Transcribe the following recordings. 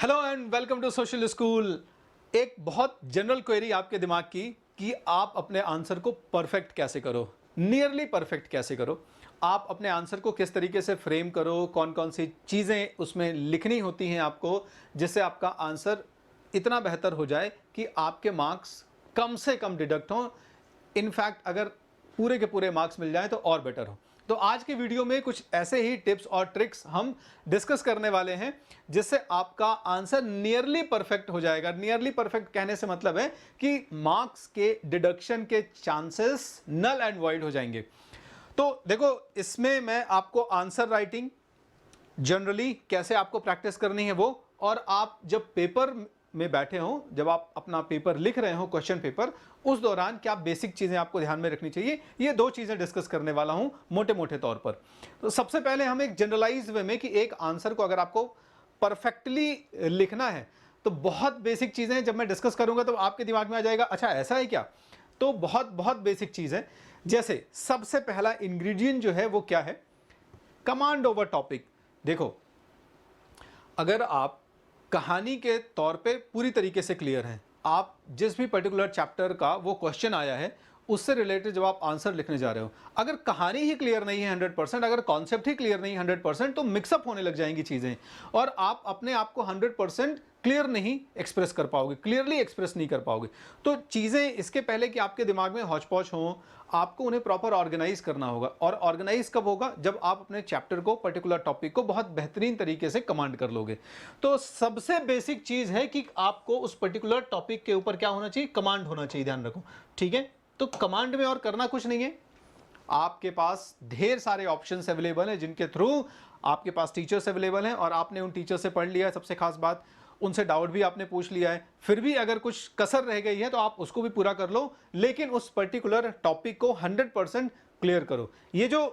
Hello and welcome to social school. एक बहुत general query आपके दिमाग की कि आप अपने आंसर को परफेक्ट कैसे करो, नियरली परफेक्ट कैसे करो, आप अपने आंसर को किस तरीके से फ्रेम करो, कौन कौन सी चीज़ें उसमें लिखनी होती हैं आपको, जिससे आपका आंसर इतना बेहतर हो जाए कि आपके मार्क्स कम से कम डिडक्ट हों। इनफैक्ट अगर पूरे के पूरे मार्क्स मिल जाएं तो और बेटर हो। तो आज की वीडियो में कुछ ऐसे ही टिप्स और ट्रिक्स हम डिस्कस करने वाले हैं जिससे आपका आंसर नियरली परफेक्ट हो जाएगा। नियरली परफेक्ट कहने से मतलब है कि मार्क्स के डिडक्शन के चांसेस नल एंड वॉइड हो जाएंगे। तो देखो, इसमें मैं आपको आंसर राइटिंग जनरली कैसे आपको प्रैक्टिस करनी है वो, और आप जब पेपर में बैठे हो, जब आप अपना पेपर लिख रहे हो, क्वेश्चन पेपर, उस दौरान क्या बेसिक चीजें आपको ध्यान में रखनी चाहिए, ये दो चीजें डिस्कस करने वाला हूं मोटे मोटे तौर पर। तो सबसे पहले हम एक जनरलाइज वे में कि एक आंसर को अगर आपको परफेक्टली लिखना है तो बहुत बेसिक चीजें जब मैं डिस्कस करूंगा तो आपके दिमाग में आ जाएगा, अच्छा ऐसा है क्या। तो बहुत बहुत बेसिक चीज है। जैसे सबसे पहला इंग्रेडिएंट जो है वो क्या है, कमांड ओवर टॉपिक। देखो, अगर आप कहानी के तौर पे पूरी तरीके से क्लियर हैं, आप जिस भी पर्टिकुलर चैप्टर का वो क्वेश्चन आया है उससे रिलेटेड जब आप आंसर लिखने जा रहे हो, अगर कहानी ही क्लियर नहीं है 100%, अगर कॉन्सेप्ट ही क्लियर नहीं है 100%, तो मिक्सअप होने लग जाएंगी चीज़ें और आप अपने आप को 100% क्लियर नहीं एक्सप्रेस कर पाओगे, क्लियरली एक्सप्रेस नहीं कर पाओगे। तो चीज़ें इसके पहले कि आपके दिमाग में हौच पौच हों, आपको उन्हें प्रॉपर ऑर्गेनाइज करना होगा। और ऑर्गेनाइज कब होगा, जब आप अपने चैप्टर को, पर्टिकुलर टॉपिक को बहुत बेहतरीन तरीके से कमांड कर लोगे। तो सबसे बेसिक चीज़ है कि आपको उस पर्टिकुलर टॉपिक के ऊपर क्या होना चाहिए, कमांड होना चाहिए। ध्यान रखो, ठीक है। तो कमांड में और करना कुछ नहीं है, आपके पास ढेर सारे ऑप्शंस अवेलेबल हैं जिनके थ्रू आपके पास टीचर्स अवेलेबल हैं और आपने उन टीचर से पढ़ लिया है। सबसे खास बात, उनसे डाउट भी आपने पूछ लिया है। फिर भी अगर कुछ कसर रह गई है तो आप उसको भी पूरा कर लो, लेकिन उस पर्टिकुलर टॉपिक को 100% क्लियर करो। ये जो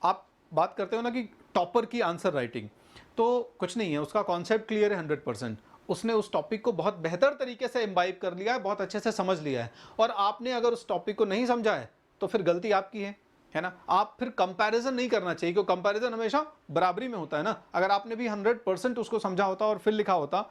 आप बात करते हो ना कि टॉपर की आंसर राइटिंग, तो कुछ नहीं है, उसका कॉन्सेप्ट क्लियर है 100%। उसने उस टॉपिक को बहुत बेहतर तरीके से इम्बाइब कर लिया है, बहुत अच्छे से समझ लिया है। और आपने अगर उस टॉपिक को नहीं समझा है तो फिर गलती आपकी है ना। आप फिर कंपैरिजन नहीं करना चाहिए, क्योंकि कंपैरिजन हमेशा बराबरी में होता है ना। अगर आपने भी 100% उसको समझा होता और फिर लिखा होता,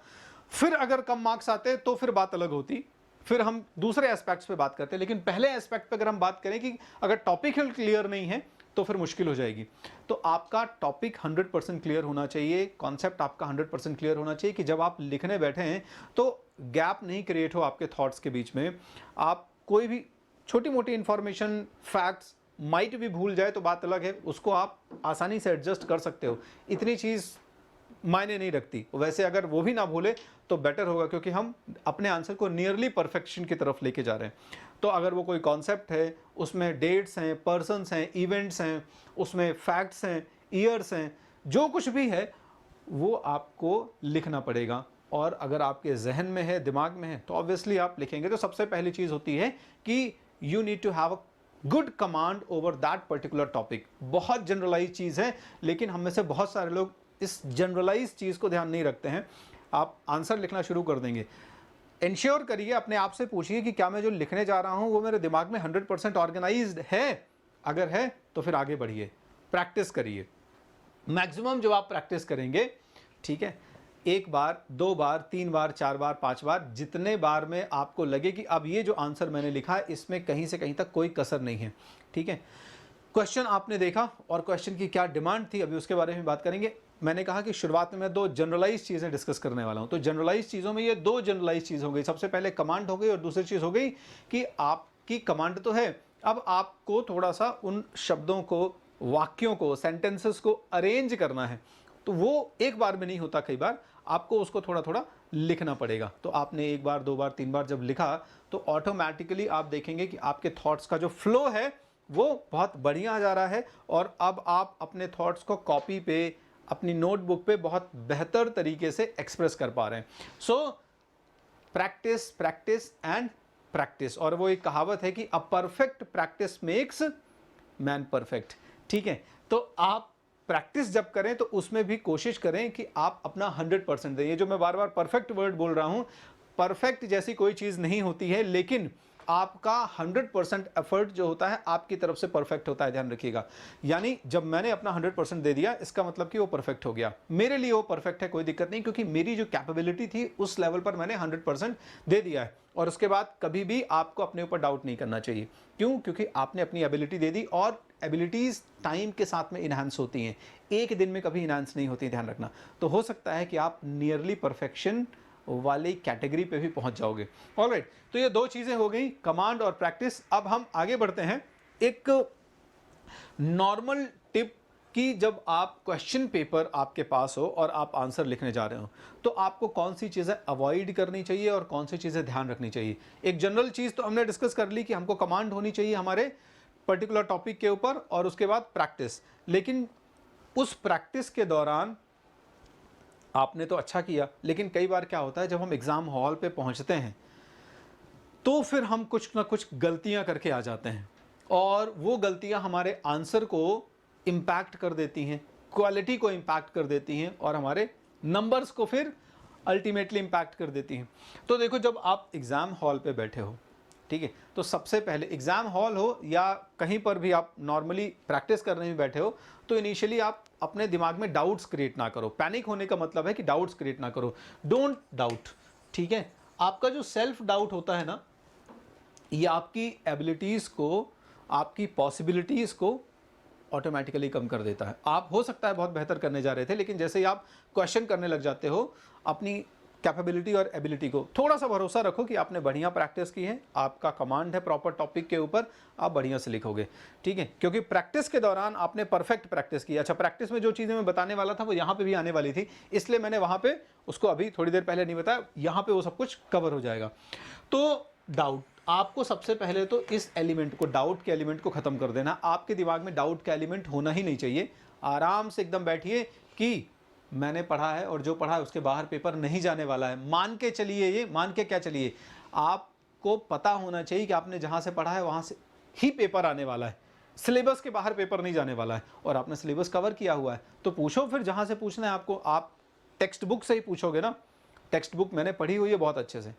फिर अगर कम मार्क्स आते तो फिर बात अलग होती, फिर हम दूसरे एस्पेक्ट्स पे बात करते। लेकिन पहले एस्पेक्ट पे अगर हम बात करें कि अगर टॉपिक क्लियर नहीं है तो फिर मुश्किल हो जाएगी। तो आपका टॉपिक 100% क्लियर होना चाहिए, कॉन्सेप्ट आपका 100% क्लियर होना चाहिए कि जब आप लिखने बैठे हैं तो गैप नहीं क्रिएट हो आपके थॉट्स के बीच में। आप कोई भी छोटी मोटी इंफॉर्मेशन, फैक्ट्स माइट भी भूल जाए तो बात अलग है, उसको आप आसानी से एडजस्ट कर सकते हो, इतनी चीज़ मायने नहीं रखती। वैसे अगर वो भी ना भूले तो बेटर होगा, क्योंकि हम अपने आंसर को नियरली परफेक्शन की तरफ लेके जा रहे हैं। तो अगर वो कोई कॉन्सेप्ट है, उसमें डेट्स हैं, पर्सन्स हैं, इवेंट्स हैं, उसमें फैक्ट्स हैं, ईयर्स हैं, जो कुछ भी है वो आपको लिखना पड़ेगा। और अगर आपके जहन में है, दिमाग में है, तो ऑब्वियसली आप लिखेंगे। तो सबसे पहली चीज़ होती है कि you need to have a good command over that particular topic. बहुत जनरलाइज चीज़ है, लेकिन हम में से बहुत सारे लोग इस जनरलाइज चीज़ को ध्यान नहीं रखते हैं। आप आंसर लिखना शुरू कर देंगे, इंश्योर करिए, अपने आप से पूछिए कि क्या मैं जो लिखने जा रहा हूं वो मेरे दिमाग में 100% ऑर्गेनाइज्ड है। अगर है तो फिर आगे बढ़िए, प्रैक्टिस करिए। मैक्सिमम जो आप प्रैक्टिस करेंगे, ठीक है, एक बार, दो बार, तीन बार, चार बार, पांच बार, जितने बार में आपको लगे कि अब ये जो आंसर मैंने लिखा है इसमें कहीं से कहीं तक कोई कसर नहीं है, ठीक है। क्वेश्चन आपने देखा और क्वेश्चन की क्या डिमांड थी, अभी उसके बारे में बात करेंगे। मैंने कहा कि शुरुआत में मैं दो जनरलाइज चीज़ें डिस्कस करने वाला हूं। तो जनरलाइज चीज़ों में ये दो जनरलाइज चीज़ हो गई। सबसे पहले कमांड हो गई और दूसरी चीज़ हो गई कि आपकी कमांड तो है, अब आपको थोड़ा सा उन शब्दों को, वाक्यों को, सेंटेंसेस को अरेंज करना है। तो वो एक बार में नहीं होता, कई बार आपको उसको थोड़ा थोड़ा लिखना पड़ेगा। तो आपने एक बार, दो बार, तीन बार जब लिखा तो ऑटोमेटिकली आप देखेंगे कि आपके थॉट्स का जो फ्लो है वो बहुत बढ़िया जा रहा है। और अब आप अपने थॉट्स को कॉपी पे, अपनी नोटबुक पे बहुत बेहतर तरीके से एक्सप्रेस कर पा रहे हैं। So practice, practice and practice. और वो एक कहावत है कि a perfect practice makes man perfect, ठीक है। तो आप प्रैक्टिस जब करें तो उसमें भी कोशिश करें कि आप अपना 100% दें। ये जो मैं बार बार परफेक्ट वर्ड बोल रहा हूं, परफेक्ट जैसी कोई चीज़ नहीं होती है, लेकिन आपका 100% एफर्ट जो होता है आपकी तरफ से परफेक्ट होता है, ध्यान रखिएगा। यानी जब मैंने अपना 100% दे दिया, इसका मतलब कि वो परफेक्ट हो गया, मेरे लिए वो परफेक्ट है, कोई दिक्कत नहीं, क्योंकि मेरी जो कैपेबिलिटी थी उस लेवल पर मैंने 100% दे दिया है। और उसके बाद कभी भी आपको अपने ऊपर डाउट नहीं करना चाहिए। क्यों? क्योंकि आपने अपनी एबिलिटी दे दी, और एबिलिटीज़ टाइम के साथ में इन्हांस होती हैं, एक दिन में कभी इन्हांस नहीं होती, ध्यान रखना। तो हो सकता है कि आप नियरली परफेक्शन वाली कैटेगरी पे भी पहुंच जाओगे। ऑलराइट, तो ये दो चीज़ें हो गई, कमांड और प्रैक्टिस। अब हम आगे बढ़ते हैं। एक नॉर्मल टिप कि जब आप क्वेश्चन पेपर आपके पास हो और आप आंसर लिखने जा रहे हो, तो आपको कौन सी चीज़ें अवॉइड करनी चाहिए और कौन सी चीज़ें ध्यान रखनी चाहिए। एक जनरल चीज़ तो हमने डिस्कस कर ली कि हमको कमांड होनी चाहिए हमारे पर्टिकुलर टॉपिक के ऊपर, और उसके बाद प्रैक्टिस। लेकिन उस प्रैक्टिस के दौरान आपने तो अच्छा किया, लेकिन कई बार क्या होता है, जब हम एग्ज़ाम हॉल पे पहुंचते हैं तो फिर हम कुछ ना कुछ गलतियां करके आ जाते हैं, और वो गलतियां हमारे आंसर को इम्पैक्ट कर देती हैं, क्वालिटी को इम्पैक्ट कर देती हैं, और हमारे नंबर्स को फिर अल्टीमेटली इम्पैक्ट कर देती हैं। तो देखो, जब आप एग्ज़ाम हॉल पे बैठे हो, ठीक है, तो सबसे पहले एग्ज़ाम हॉल हो या कहीं पर भी आप नॉर्मली प्रैक्टिस करने में बैठे हो, तो इनिशियली आप अपने दिमाग में डाउट्स क्रिएट ना करो। पैनिक होने का मतलब है कि डाउट्स क्रिएट ना करो, डोंट डाउट, ठीक है। आपका जो सेल्फ डाउट होता है ना, ये आपकी एबिलिटीज़ को, आपकी पॉसिबिलिटीज़ को ऑटोमेटिकली कम कर देता है। आप हो सकता है बहुत बेहतर करने जा रहे थे, लेकिन जैसे ही आप क्वेश्चन करने लग जाते हो अपनी कैपेबिलिटी और एबिलिटी को, थोड़ा सा भरोसा रखो कि आपने बढ़िया प्रैक्टिस की है, आपका कमांड है प्रॉपर टॉपिक के ऊपर, आप बढ़िया से लिखोगे, ठीक है। क्योंकि प्रैक्टिस के दौरान आपने परफेक्ट प्रैक्टिस की। अच्छा, प्रैक्टिस में जो चीज़ें मैं बताने वाला था वो यहाँ पे भी आने वाली थी, इसलिए मैंने वहाँ पे उसको अभी थोड़ी देर पहले नहीं बताया, यहाँ पे वो सब कुछ कवर हो जाएगा। तो डाउट, आपको सबसे पहले तो इस एलिमेंट को, डाउट के एलिमेंट को ख़त्म कर देना। आपके दिमाग में डाउट का एलिमेंट होना ही नहीं चाहिए। आराम से एकदम बैठिए कि मैंने पढ़ा है और जो पढ़ा है उसके बाहर पेपर नहीं जाने वाला है। मान के चलिए, ये मान के क्या चलिए, आपको पता होना चाहिए कि आपने जहाँ से पढ़ा है वहाँ से ही पेपर आने वाला है, सिलेबस के बाहर पेपर नहीं जाने वाला है, और आपने सिलेबस कवर किया हुआ है। तो पूछो फिर जहाँ से पूछना है आपको, आप टेक्स्ट बुक से ही पूछोगे ना, टेक्स्ट बुक मैंने पढ़ी हुई है बहुत अच्छे से।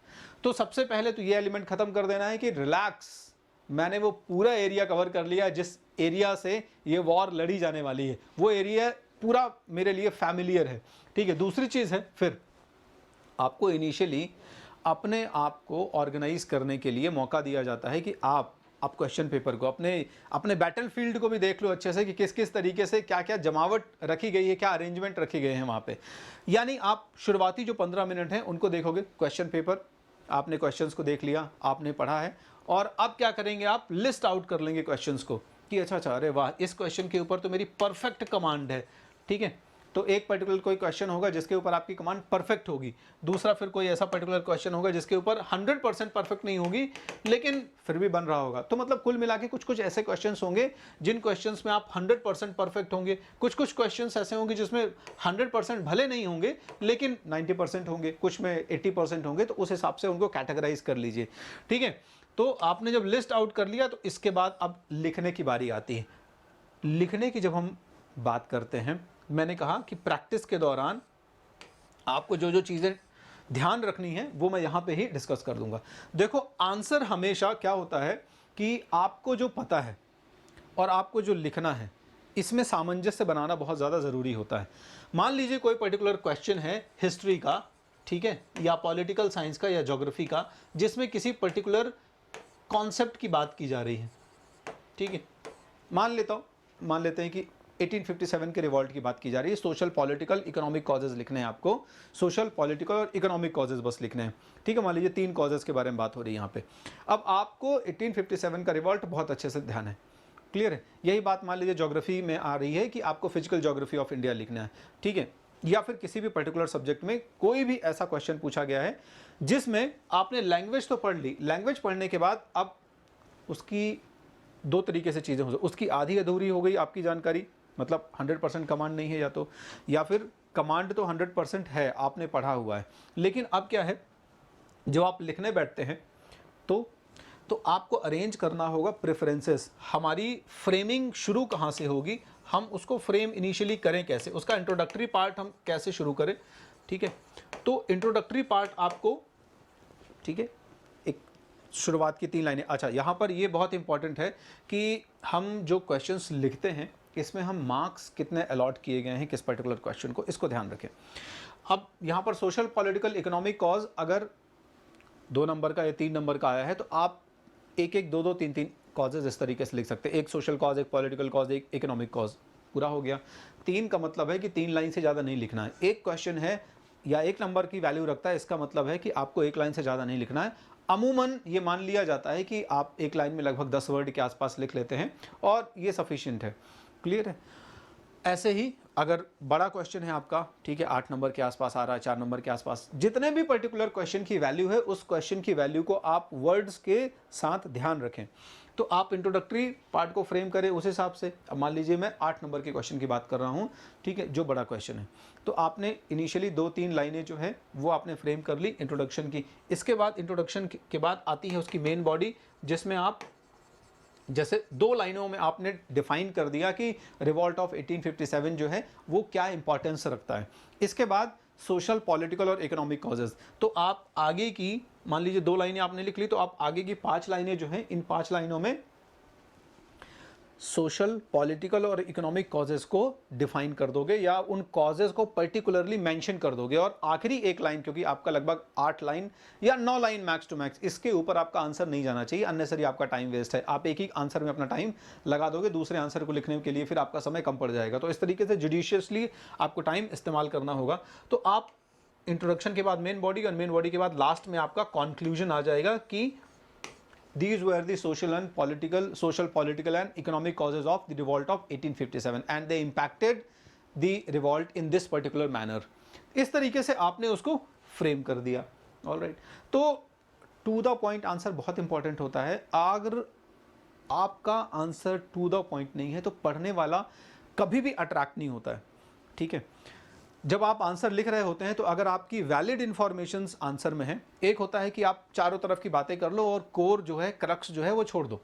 तो सबसे पहले तो ये एलिमेंट ख़त्म कर देना है कि रिलैक्स, मैंने वो पूरा एरिया कवर कर लिया जिस एरिया से ये वॉर लड़ी जाने वाली है, वो एरिया पूरा मेरे लिए फैमिलियर है, ठीक है। दूसरी चीज़ है, फिर आपको इनिशियली अपने आप को ऑर्गेनाइज करने के लिए मौका दिया जाता है कि आप क्वेश्चन पेपर को, अपने बैटल फील्ड को भी देख लो अच्छे से कि किस किस तरीके से क्या क्या जमावट रखी गई है, क्या अरेंजमेंट रखे गए हैं वहाँ पे। यानी आप शुरुआती जो 15 मिनट हैं उनको देखोगे, क्वेश्चन पेपर, आपने क्वेश्चंस को देख लिया, आपने पढ़ा है, और अब क्या करेंगे, आप लिस्ट आउट कर लेंगे क्वेश्चंस को कि अच्छा, अरे वाह, इस क्वेश्चन के ऊपर तो मेरी परफेक्ट कमांड है, ठीक है। तो एक पर्टिकुलर कोई क्वेश्चन होगा जिसके ऊपर आपकी कमांड परफेक्ट होगी, दूसरा फिर कोई ऐसा पर्टिकुलर क्वेश्चन होगा जिसके ऊपर 100% परफेक्ट नहीं होगी लेकिन फिर भी बन रहा होगा। तो मतलब कुल मिला के कुछ कुछ ऐसे क्वेश्चंस होंगे जिन क्वेश्चंस में आप 100% परफेक्ट होंगे, कुछ कुछ क्वेश्चंस ऐसे होंगे जिसमें 100% भले नहीं होंगे लेकिन 90% होंगे, कुछ में 80% होंगे। तो उस हिसाब से उनको कैटेगराइज कर लीजिए, ठीक है। तो आपने जब लिस्ट आउट कर लिया तो इसके बाद अब लिखने की बारी आती है। लिखने की जब हम बात करते हैं, मैंने कहा कि प्रैक्टिस के दौरान आपको जो जो चीज़ें ध्यान रखनी है वो मैं यहाँ पे ही डिस्कस कर दूंगा। देखो, आंसर हमेशा क्या होता है कि आपको जो पता है और आपको जो लिखना है, इसमें सामंजस्य बनाना बहुत ज़्यादा ज़रूरी होता है। मान लीजिए कोई पर्टिकुलर क्वेश्चन है हिस्ट्री का, ठीक है, या पॉलिटिकल साइंस का या ज्योग्राफी का, जिसमें किसी पर्टिकुलर कॉन्सेप्ट की बात की जा रही है, ठीक है। मान लेते हैं कि 1857 के रिवॉल्ट की बात की जा रही है। सोशल, पॉलिटिकल, इकोनॉमिक कॉजेज लिखने हैं आपको, सोशल, पॉलिटिकल और इकोनॉमिक कॉजेज बस लिखने हैं, ठीक है। मान लीजिए 3 कॉजेज के बारे में बात हो रही है यहाँ पे। अब आपको 1857 का रिवॉल्ट बहुत अच्छे से ध्यान है, क्लियर है। यही बात मान लीजिए ज्योग्राफी में आ रही है कि आपको फिजिकल ज्योग्राफी ऑफ इंडिया लिखना है, ठीक है। या फिर किसी भी पर्टिकुलर सब्जेक्ट में कोई भी ऐसा क्वेश्चन पूछा गया है जिसमें आपने लैंग्वेज तो पढ़ ली, लैंग्वेज पढ़ने के बाद अब उसकी 2 तरीके से चीज़ें हो सकती, उसकी आधी अधूरी हो गई आपकी जानकारी, मतलब 100% कमांड नहीं है, या फिर कमांड तो 100% है, आपने पढ़ा हुआ है, लेकिन अब क्या है, जब आप लिखने बैठते हैं तो आपको अरेंज करना होगा प्रेफरेंसेस। हमारी फ्रेमिंग शुरू कहाँ से होगी, हम उसको फ्रेम इनिशियली करें कैसे, उसका इंट्रोडक्टरी पार्ट हम कैसे शुरू करें, ठीक है। तो इंट्रोडक्टरी पार्ट आपको, ठीक है, एक शुरुआत की 3 लाइनें। अच्छा, यहाँ पर ये बहुत इंपॉर्टेंट है कि हम जो क्वेश्चंस लिखते हैं इसमें हम मार्क्स कितने अलॉट किए गए हैं किस पर्टिकुलर क्वेश्चन को, इसको ध्यान रखें। अब यहाँ पर सोशल, पॉलिटिकल, इकोनॉमिक कॉज अगर 2 नंबर का या 3 नंबर का आया है तो आप एक एक, दो दो, तीन तीन कॉजेज इस तरीके से लिख सकते हैं। एक सोशल कॉज, एक पॉलिटिकल कॉज, एक इकोनॉमिक कॉज, पूरा हो गया। 3 का मतलब है कि 3 लाइन से ज़्यादा नहीं लिखना है। एक क्वेश्चन है या 1 नंबर की वैल्यू रखता है, इसका मतलब है कि आपको 1 लाइन से ज़्यादा नहीं लिखना है। अमूमन ये मान लिया जाता है कि आप 1 लाइन में लगभग 10 वर्ड के आसपास लिख लेते हैं और ये सफिशिएंट है। क्लियर है? ऐसे ही अगर बड़ा क्वेश्चन है आपका, ठीक है, 8 नंबर के आसपास आ रहा है, 4 नंबर के आसपास, जितने भी पर्टिकुलर क्वेश्चन की वैल्यू है उस क्वेश्चन की वैल्यू को आप वर्ड्स के साथ ध्यान रखें। तो आप इंट्रोडक्टरी पार्ट को फ्रेम करें उस हिसाब से। अब मान लीजिए मैं 8 नंबर के क्वेश्चन की बात कर रहा हूँ, ठीक है, जो बड़ा क्वेश्चन है, तो आपने इनिशियली 2-3 लाइनें जो है वो आपने फ्रेम कर ली इंट्रोडक्शन की। इसके बाद इंट्रोडक्शन के बाद आती है उसकी मेन बॉडी, जिसमें आप जैसे 2 लाइनों में आपने डिफाइन कर दिया कि रिवॉल्ट ऑफ 1857 जो है वो क्या इंपॉर्टेंस रखता है। इसके बाद सोशल, पॉलिटिकल और इकोनॉमिक कॉजेज। तो आप आगे की, मान लीजिए 2 लाइनें आपने लिख ली, तो आप आगे की 5 लाइनें जो हैं, इन 5 लाइनों में सोशल, पॉलिटिकल और इकोनॉमिक कॉजेज को डिफाइन कर दोगे या उन कॉजेज को पर्टिकुलरली मेंशन कर दोगे। और आखिरी 1 लाइन, क्योंकि आपका लगभग 8 लाइन या 9 लाइन मैक्स टू मैक्स, इसके ऊपर आपका आंसर नहीं जाना चाहिए, अननेसरी आपका टाइम वेस्ट है। आप एक ही आंसर में अपना टाइम लगा दोगे, दूसरे आंसर को लिखने के लिए फिर आपका समय कम पड़ जाएगा। तो इस तरीके से जुडिशियसली आपको टाइम इस्तेमाल करना होगा। तो आप इंट्रोडक्शन के बाद मेन बॉडी और मेन बॉडी के बाद लास्ट में आपका कॉन्क्लूजन आ जाएगा कि these were the social, political and economic causes of the revolt of 1857 and they impacted the revolt in this particular manner। इस तरीके से आपने उसको फ्रेम कर दिया। ऑलराइट, तो टू द पॉइंट आंसर बहुत इंपॉर्टेंट होता है। अगर आपका आंसर टू द पॉइंट नहीं है तो पढ़ने वाला कभी भी अट्रैक्ट नहीं होता है। ठीक है, जब आप आंसर लिख रहे होते हैं तो अगर आपकी वैलिड इंफॉर्मेशंस आंसर में है, एक होता है कि आप चारों तरफ की बातें कर लो और कोर जो है, क्रक्स जो है वो छोड़ दो,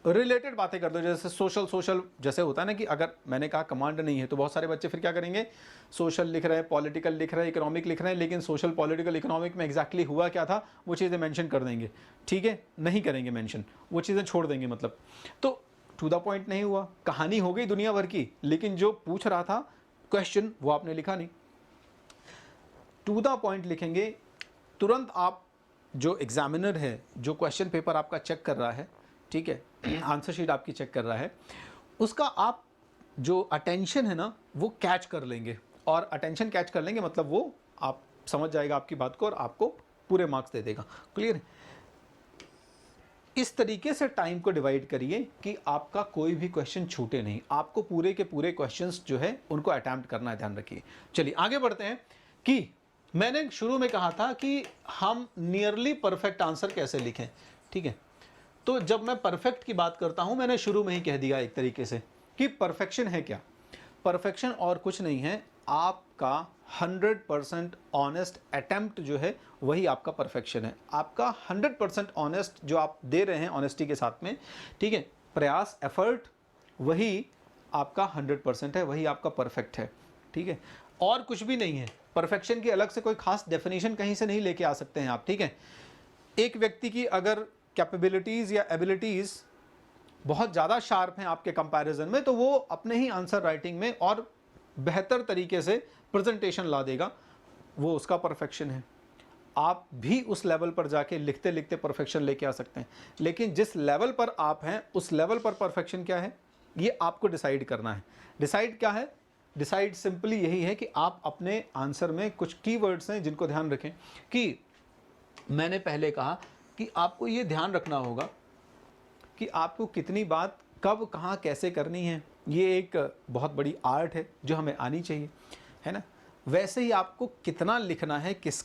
रिलेटेड बातें कर दो। जैसे सोशल जैसे होता है ना कि अगर मैंने कहा कमांड नहीं है तो बहुत सारे बच्चे फिर क्या करेंगे, सोशल लिख रहे हैं, पॉलिटिकल लिख रहे हैं, इकोनॉमिक लिख रहे हैं, लेकिन सोशल, पॉलिटिकल, इकोनॉमिक में एग्जैक्टली हुआ क्या था वो चीज़ें मेंशन कर देंगे। ठीक है, नहीं करेंगे मेंशन, वो चीज़ें छोड़ देंगे। मतलब तो टू द पॉइंट नहीं हुआ, कहानी हो गई दुनिया भर की, लेकिन जो पूछ रहा था क्वेश्चन वो आपने लिखा नहीं। टू द पॉइंट लिखेंगे, तुरंत आप जो एग्जामिनर है, जो क्वेश्चन पेपर आपका चेक कर रहा है, ठीक है, आंसर शीट आपकी चेक कर रहा है, उसका आप जो अटेंशन है ना वो कैच कर लेंगे। और अटेंशन कैच कर लेंगे मतलब वो आप समझ जाएगा आपकी बात को और आपको पूरे मार्क्स दे देगा। क्लियर? इस तरीके से टाइम को डिवाइड करिए कि आपका कोई भी क्वेश्चन छूटे नहीं। आपको पूरे के पूरे क्वेश्चंस जो है उनको अटेम्प्ट करना है, ध्यान रखिए। चलिए आगे बढ़ते हैं कि मैंने शुरू में कहा था कि हम नियरली परफेक्ट आंसर कैसे लिखें। ठीक है, तो जब मैं परफेक्ट की बात करता हूं, मैंने शुरू में ही कह दिया एक तरीके से कि परफेक्शन है क्या। परफेक्शन और कुछ नहीं है, आपका 100% ऑनेस्ट अटेम्प्ट जो है वही आपका परफेक्शन है। आपका 100% ऑनेस्ट जो आप दे रहे हैं ऑनेस्टी के साथ में, ठीक है, प्रयास, एफर्ट, वही आपका 100% है, वही आपका परफेक्ट है। ठीक है, और कुछ भी नहीं है। परफेक्शन की अलग से कोई खास डेफिनेशन कहीं से नहीं लेके आ सकते हैं आप। ठीक है, एक व्यक्ति की अगर कैपेबिलिटीज़ या एबिलिटीज़ बहुत ज़्यादा शार्प हैं आपके कंपैरिजन में, तो वो अपने ही आंसर राइटिंग में और बेहतर तरीके से प्रेजेंटेशन ला देगा, वो उसका परफेक्शन है। आप भी उस लेवल पर जाके लिखते लिखते परफेक्शन लेके आ सकते हैं, लेकिन जिस लेवल पर आप हैं उस लेवल पर परफेक्शन क्या है ये आपको डिसाइड करना है। डिसाइड क्या है? डिसाइड सिंपली यही है कि आप अपने आंसर में कुछ कीवर्ड्स हैं जिनको ध्यान रखें। कि मैंने पहले कहा कि आपको ये ध्यान रखना होगा कि आपको कितनी बात कब, कहाँ, कैसे करनी है। ये एक बहुत बड़ी आर्ट है जो हमें आनी चाहिए, है ना। वैसे ही आपको कितना लिखना है, किस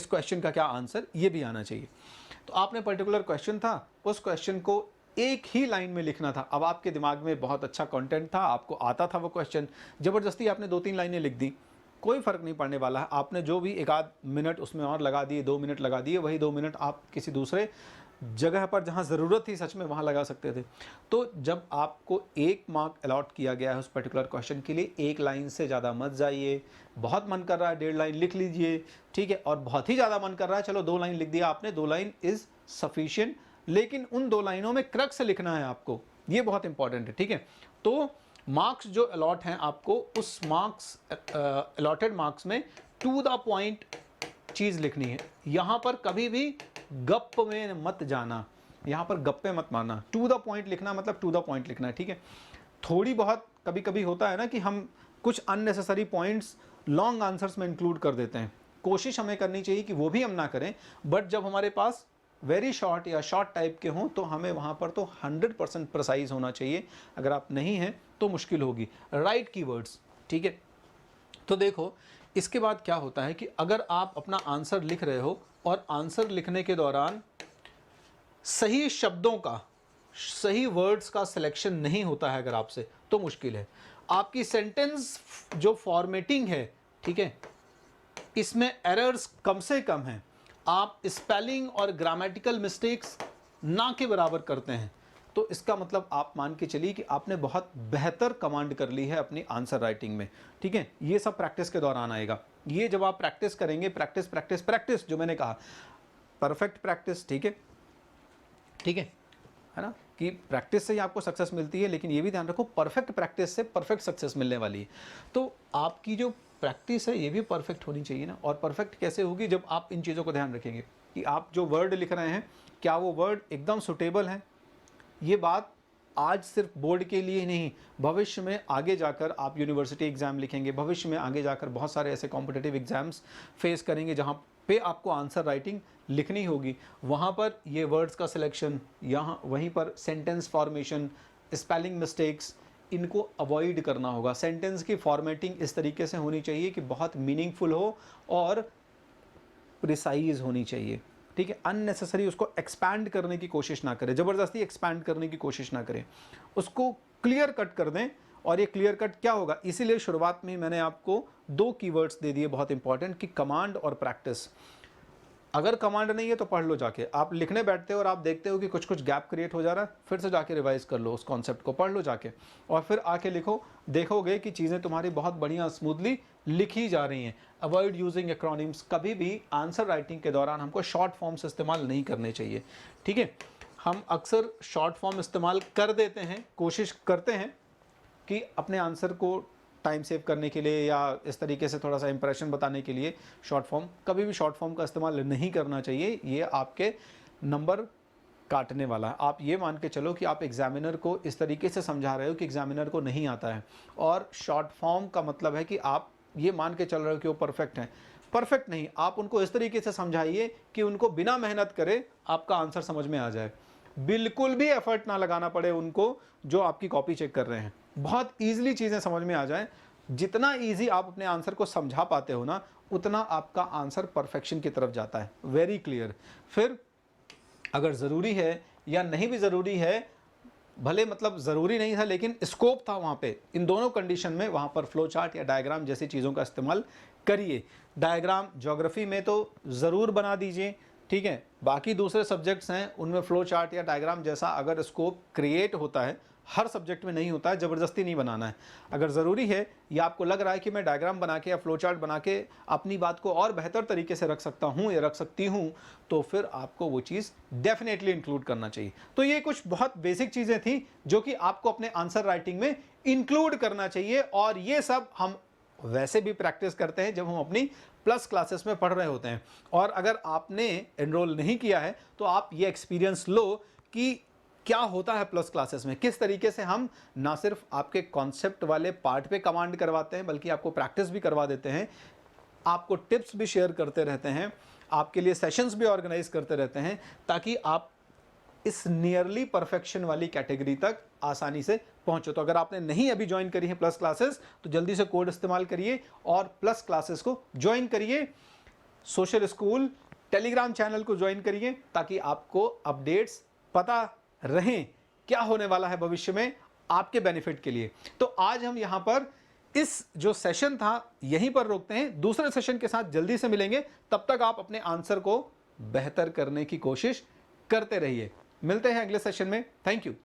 क्वेश्चन का क्या आंसर, ये भी आना चाहिए। तो आपने पर्टिकुलर क्वेश्चन था, उस क्वेश्चन को एक ही लाइन में लिखना था। अब आपके दिमाग में बहुत अच्छा कंटेंट था, आपको आता था वो क्वेश्चन, ज़बरदस्ती आपने 2-3 लाइनें लिख दी, कोई फ़र्क नहीं पड़ने वाला है। आपने जो भी 1 आध मिनट उसमें और लगा दिए, 2 मिनट लगा दिए, वही 2 मिनट आप किसी दूसरे जगह पर जहाँ ज़रूरत थी सच में वहाँ लगा सकते थे। तो जब आपको 1 मार्क अलॉट किया गया है उस पर्टिकुलर क्वेश्चन के लिए, 1 लाइन से ज़्यादा मत जाइए। बहुत मन कर रहा है 1.5 लाइन लिख लीजिए, ठीक है, और बहुत ही ज़्यादा मन कर रहा है चलो 2 लाइन लिख दिया आपने, 2 लाइन इज़ सफिशिएंट, लेकिन उन 2 लाइनों में क्रक्स लिखना है आपको, ये बहुत इंपॉर्टेंट है, ठीक है। तो मार्क्स जो अलॉट हैं आपको, उस मार्क्स अलॉटेड मार्क्स में टू द पॉइंट चीज़ लिखनी है। यहाँ पर कभी भी गप में मत जाना, यहाँ पर गप्पे मत मारना, टू द पॉइंट लिखना मतलब टू द पॉइंट लिखना है, ठीक है। थोड़ी बहुत कभी कभी होता है ना कि हम कुछ अननेसेसरी पॉइंट्स लॉन्ग आंसर्स में इंक्लूड कर देते हैं, कोशिश हमें करनी चाहिए कि वो भी हम ना करें, बट जब हमारे पास वेरी शॉर्ट या शॉर्ट टाइप के हों तो हमें वहाँ पर तो 100% प्रिसाइज होना चाहिए। अगर आप नहीं हैं तो मुश्किल होगी। राइट कीवर्ड्स, ठीक है। तो देखो इसके बाद क्या होता है कि अगर आप अपना आंसर लिख रहे हो और आंसर लिखने के दौरान सही शब्दों का, सही वर्ड्स का सिलेक्शन नहीं होता है अगर आपसे, तो मुश्किल है। आपकी सेंटेंस जो फॉर्मेटिंग है, ठीक है, इसमें एरर्स कम से कम हैं, आप स्पेलिंग और ग्रामेटिकल मिस्टेक्स ना के बराबर करते हैं, तो इसका मतलब आप मान के चलिए कि आपने बहुत बेहतर कमांड कर ली है अपनी आंसर राइटिंग में, ठीक है। ये सब प्रैक्टिस के दौरान आएगा। ये जब आप प्रैक्टिस करेंगे, प्रैक्टिस प्रैक्टिस प्रैक्टिस, जो मैंने कहा परफेक्ट प्रैक्टिस, ठीक है, ठीक है ना, कि प्रैक्टिस से ही आपको सक्सेस मिलती है, लेकिन ये भी ध्यान रखो परफेक्ट प्रैक्टिस से परफेक्ट सक्सेस मिलने वाली है। तो आपकी जो प्रैक्टिस है ये भी परफेक्ट होनी चाहिए ना। और परफेक्ट कैसे होगी? जब आप इन चीज़ों को ध्यान रखेंगे कि आप जो वर्ड लिख रहे हैं क्या वो वर्ड एकदम सुटेबल है। ये बात आज सिर्फ बोर्ड के लिए नहीं, भविष्य में आगे जाकर आप यूनिवर्सिटी एग्ज़ाम लिखेंगे, भविष्य में आगे जाकर बहुत सारे ऐसे कॉम्पिटिटिव एग्ज़ाम्स फेस करेंगे जहाँ पे आपको आंसर राइटिंग लिखनी होगी। वहाँ पर ये वर्ड्स का सिलेक्शन, यहाँ वहीं पर सेंटेंस फॉर्मेशन, स्पेलिंग मिस्टेक्स, इनको अवॉइड करना होगा। सेंटेंस की फॉर्मेटिंग इस तरीके से होनी चाहिए कि बहुत मीनिंगफुल हो और प्रिसाइज होनी चाहिए, ठीक है। अननेसेसरी उसको एक्सपैंड करने की कोशिश ना करें, ज़बरदस्ती एक्सपैंड करने की कोशिश ना करें, उसको क्लियर कट कर दें। और ये क्लियर कट क्या होगा, इसीलिए शुरुआत में मैंने आपको 2 कीवर्ड्स दे दिए बहुत इंपॉर्टेंट, कि कमांड और प्रैक्टिस। अगर कमांड नहीं है तो पढ़ लो जाके, आप लिखने बैठते हो और आप देखते हो कि कुछ कुछ गैप क्रिएट हो जा रहा है, फिर से जाके रिवाइज कर लो, उस कॉन्सेप्ट को पढ़ लो जाके, और फिर आके लिखो, देखोगे कि चीज़ें तुम्हारी बहुत बढ़िया स्मूथली लिखी जा रही हैं। अवॉइड यूजिंग एक्रोनिम्स, कभी भी आंसर राइटिंग के दौरान हमको शॉर्ट फॉर्म्स इस्तेमाल नहीं करने चाहिए, ठीक है। हम अक्सर शॉर्ट फॉर्म इस्तेमाल कर देते हैं, कोशिश करते हैं कि अपने आंसर को टाइम सेव करने के लिए या इस तरीके से थोड़ा सा इंप्रेशन बताने के लिए शॉर्ट फॉर्म, कभी भी शॉर्ट फॉर्म का इस्तेमाल नहीं करना चाहिए। ये आपके नंबर काटने वाला है। आप ये मान के चलो कि आप एग्जामिनर को इस तरीके से समझा रहे हो कि एग्जामिनर को नहीं आता है, और शॉर्ट फॉर्म का मतलब है कि आप ये मान के चल रहे हो कि वो परफेक्ट हैं। परफेक्ट नहीं, आप उनको इस तरीके से समझाइए कि उनको बिना मेहनत करे आपका आंसर समझ में आ जाए, बिल्कुल भी एफर्ट ना लगाना पड़े उनको जो आपकी कॉपी चेक कर रहे हैं, बहुत ईजिली चीज़ें समझ में आ जाएं। जितना ईजी आप अपने आंसर को समझा पाते हो ना, उतना आपका आंसर परफेक्शन की तरफ जाता है, वेरी क्लियर। फिर अगर ज़रूरी है या नहीं भी ज़रूरी है, भले मतलब ज़रूरी नहीं था लेकिन स्कोप था वहाँ पे, इन दोनों कंडीशन में वहाँ पर फ्लो चार्ट या डायग्राम जैसी चीज़ों का इस्तेमाल करिए। डायग्राम ज्योग्राफी में तो ज़रूर बना दीजिए, ठीक है। बाकी दूसरे सब्जेक्ट्स हैं उनमें फ्लो चार्ट या डायग्राम जैसा अगर स्कोप क्रिएट होता है, हर सब्जेक्ट में नहीं होता है, ज़बरदस्ती नहीं बनाना है। अगर ज़रूरी है या आपको लग रहा है कि मैं डायग्राम बना के या फ्लो चार्ट बना के अपनी बात को और बेहतर तरीके से रख सकता हूँ या रख सकती हूँ, तो फिर आपको वो चीज़ डेफिनेटली इंक्लूड करना चाहिए। तो ये कुछ बहुत बेसिक चीज़ें थी जो कि आपको अपने आंसर राइटिंग में इंक्लूड करना चाहिए, और ये सब हम वैसे भी प्रैक्टिस करते हैं जब हम अपनी प्लस क्लासेस में पढ़ रहे होते हैं। और अगर आपने एनरोल नहीं किया है तो आप ये एक्सपीरियंस लो कि क्या होता है प्लस क्लासेस में, किस तरीके से हम ना सिर्फ आपके कॉन्सेप्ट वाले पार्ट पे कमांड करवाते हैं बल्कि आपको प्रैक्टिस भी करवा देते हैं, आपको टिप्स भी शेयर करते रहते हैं, आपके लिए सेशंस भी ऑर्गेनाइज करते रहते हैं, ताकि आप इस नियरली परफेक्शन वाली कैटेगरी तक आसानी से पहुंचो। तो अगर आपने नहीं अभी ज्वाइन करी है प्लस क्लासेस, तो जल्दी से कोड इस्तेमाल करिए और प्लस क्लासेस को ज्वाइन करिए। सोशल स्कूल टेलीग्राम चैनल को ज्वाइन करिए ताकि आपको अपडेट्स पता रहें क्या होने वाला है भविष्य में आपके बेनिफिट के लिए। तो आज हम यहां पर इस जो सेशन था यहीं पर रोकते हैं, दूसरे सेशन के साथ जल्दी से मिलेंगे। तब तक आप अपने आंसर को बेहतर करने की कोशिश करते रहिए। मिलते हैं अगले सेशन में। Thank you.